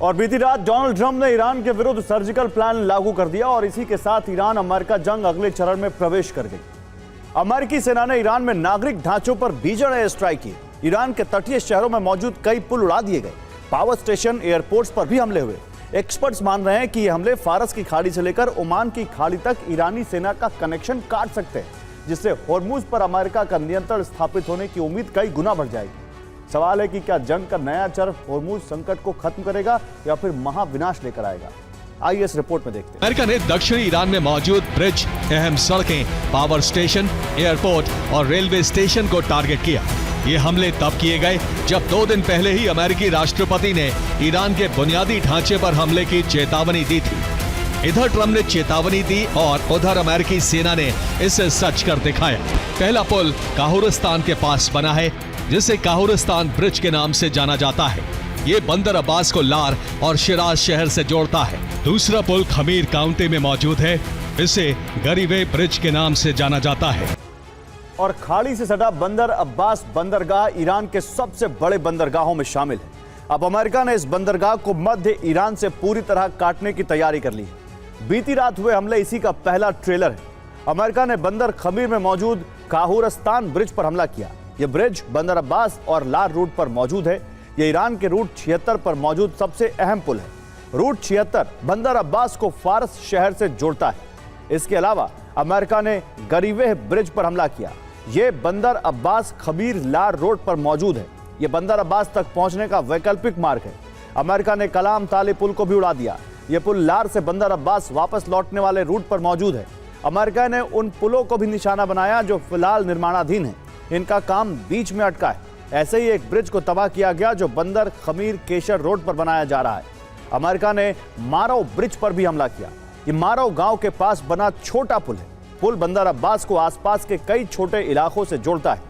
और बीती रात डोनाल्ड ट्रंप ने ईरान के विरुद्ध सर्जिकल प्लान लागू कर दिया और इसी के साथ ईरान अमेरिका जंग अगले चरण में प्रवेश कर गई। अमेरिकी सेना ने ईरान में नागरिक ढांचों पर भीषण एयर स्ट्राइक की। ईरान के तटीय शहरों में मौजूद कई पुल उड़ा दिए गए। पावर स्टेशन, एयरपोर्ट्स पर भी हमले हुए। एक्सपर्ट्स मान रहे हैं कि ये हमले फारस की खाड़ी से लेकर ओमान की खाड़ी तक ईरानी सेना का कनेक्शन काट सकते हैं, जिससे होर्मुज पर अमेरिका का नियंत्रण स्थापित होने की उम्मीद कई गुना बढ़ जाएगी। सवाल है कि क्या जंग का नया चरण होर्मुज संकट को खत्म करेगा या फिर महाविनाश लेकर आएगा। आइए इस रिपोर्ट में देखते हैं। अमेरिका ने दक्षिणी ईरान में मौजूद ब्रिज, अहम सड़कें, पावर स्टेशन, एयरपोर्ट और रेलवे स्टेशन को टारगेट किया। ये हमले तब किए गए जब 2 दिन पहले ही अमेरिकी राष्ट्रपति ने ईरान के बुनियादी ढांचे पर हमले की चेतावनी दी थी। इधर ट्रंप ने चेतावनी दी और उधर अमेरिकी सेना ने इसे सच कर दिखाया। पहला पुल काहुरिस्तान के पास बना है, जिसे काहुरिस्तान ब्रिज के नाम से जाना जाता है। ये बंदर अब्बास को लार और शिराज शहर से जोड़ता है। दूसरा पुल खमीर काउंटी में मौजूद है, इसे गरीवे ब्रिज के नाम से जाना जाता है। और खाड़ी से सटा बंदर अब्बास बंदरगाह ईरान के सबसे बड़े बंदरगाहों में शामिल है। अब अमेरिका ने इस बंदरगाह को मध्य ईरान से पूरी तरह काटने की तैयारी कर ली है। बीती रात हुए हमले इसी का पहला ट्रेलर है। अमेरिका ने बंदर खमीर में मौजूद काहुरिस्तान ब्रिज पर हमला किया। यह ब्रिज बंदर अब्बास और लार रूट पर मौजूद है। यह ईरान के रूट 76 पर मौजूद सबसे अहम पुल है। रूट 76 बंदर अब्बास को फारस शहर से जोड़ता है। इसके अलावा अमेरिका ने गरीवेह ब्रिज पर हमला किया। यह बंदर अब्बास खमीर लार रोड पर मौजूद है। यह बंदर अब्बास तक पहुंचने का वैकल्पिक मार्ग है। अमेरिका ने कलाम ताले पुल को भी उड़ा दिया। यह पुल लार से बंदर अब्बास वापस लौटने वाले रूट पर मौजूद है। अमेरिका ने उन पुलों को भी निशाना बनाया जो फिलहाल निर्माणाधीन है। इनका काम बीच में अटका है। ऐसे ही एक ब्रिज को तबाह किया गया जो बंदर खमीर केशर रोड पर बनाया जा रहा है। अमेरिका ने मारो ब्रिज पर भी हमला किया। ये मारो गांव के पास बना छोटा पुल है। पुल बंदर अब्बास को आसपास के कई छोटे इलाकों से जोड़ता है।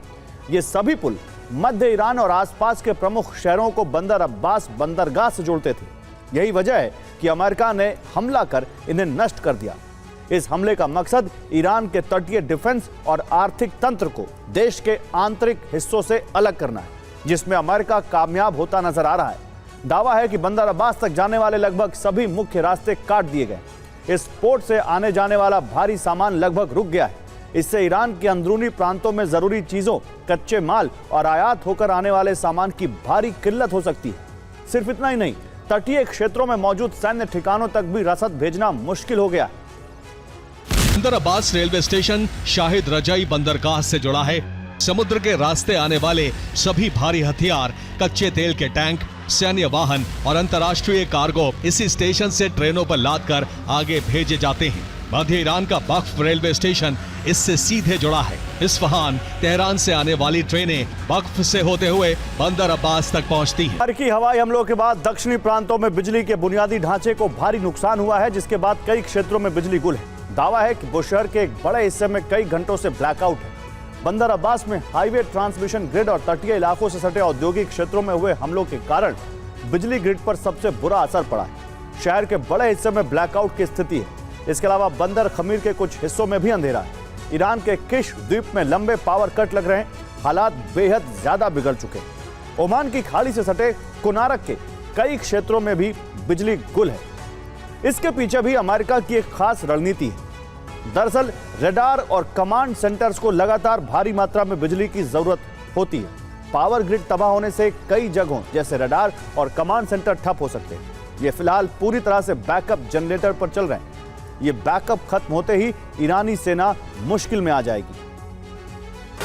ये सभी पुल मध्य ईरान और आसपास के प्रमुख शहरों को बंदर अब्बास बंदरगाह से जोड़ते थे। यही वजह है कि अमेरिका ने हमला कर इन्हें नष्ट कर दिया। इस हमले का मकसद ईरान के तटीय डिफेंस और आर्थिक तंत्र को देश के आंतरिक हिस्सों से अलग करना है, जिसमें अमेरिका कामयाब होता नजर आ रहा है। दावा है कि बंदर अब्बास तक जाने वाले लगभग सभी मुख्य रास्ते काट दिए गए। इस पोर्ट से आने जाने वाला भारी सामान लगभग रुक गया है। इससे ईरान के अंदरूनी प्रांतों में जरूरी चीजों, कच्चे माल और आयात होकर आने वाले सामान की भारी किल्लत हो सकती है। सिर्फ इतना ही नहीं, तटीय क्षेत्रों में मौजूद सैन्य ठिकानों तक भी रसद भेजना मुश्किल हो गया है। बंदर अब्बास रेलवे स्टेशन शाहिद रजाई बंदरगाह से जुड़ा है। समुद्र के रास्ते आने वाले सभी भारी हथियार, कच्चे तेल के टैंक, सैन्य वाहन और अंतर्राष्ट्रीय कार्गो इसी स्टेशन से ट्रेनों पर लादकर आगे भेजे जाते हैं। मध्य ईरान का बख्फ रेलवे स्टेशन इससे सीधे जुड़ा है। इस्फहान, तेहरान से आने वाली ट्रेनें बख्फ से होते हुए बंदर अब्बास तक पहुंचती हैं। अमेरिकी हवाई हमलों के बाद दक्षिणी प्रांतों में बिजली के बुनियादी ढांचे को भारी नुकसान हुआ है, जिसके बाद कई क्षेत्रों में बिजली गुल है। दावा है कि बुशहर के एक बड़े हिस्से में कई घंटों से ब्लैकआउट है। बंदर अब्बास में हाईवे, ट्रांसमिशन ग्रिड और तटीय इलाकों से सटे औद्योगिक क्षेत्रों में हुए हमलों के कारण बिजली ग्रिड पर सबसे बुरा असर पड़ा है। शहर के बड़े हिस्से में ब्लैकआउट की स्थिति है। इसके अलावा बंदर खमीर के कुछ हिस्सों में भी अंधेरा है। ईरान के किश द्वीप में लंबे पावर कट लग रहे हैं। हालात बेहद ज्यादा बिगड़ चुके हैं। ओमान की खाड़ी से सटे कुनारक के कई क्षेत्रों में भी बिजली गुल है। इसके पीछे भी अमेरिका की एक खास रणनीति है। दरअसल रडार और कमांड सेंटर्स को लगातार भारी मात्रा में बिजली की जरूरत होती है। पावर ग्रिड तबाह होने से कई जगहों जैसे रडार और कमांड सेंटर ठप हो सकते हैं। ये फिलहाल पूरी तरह से बैकअप जनरेटर पर चल रहे हैं। ये बैकअप खत्म होते ही ईरानी सेना मुश्किल में आ जाएगी।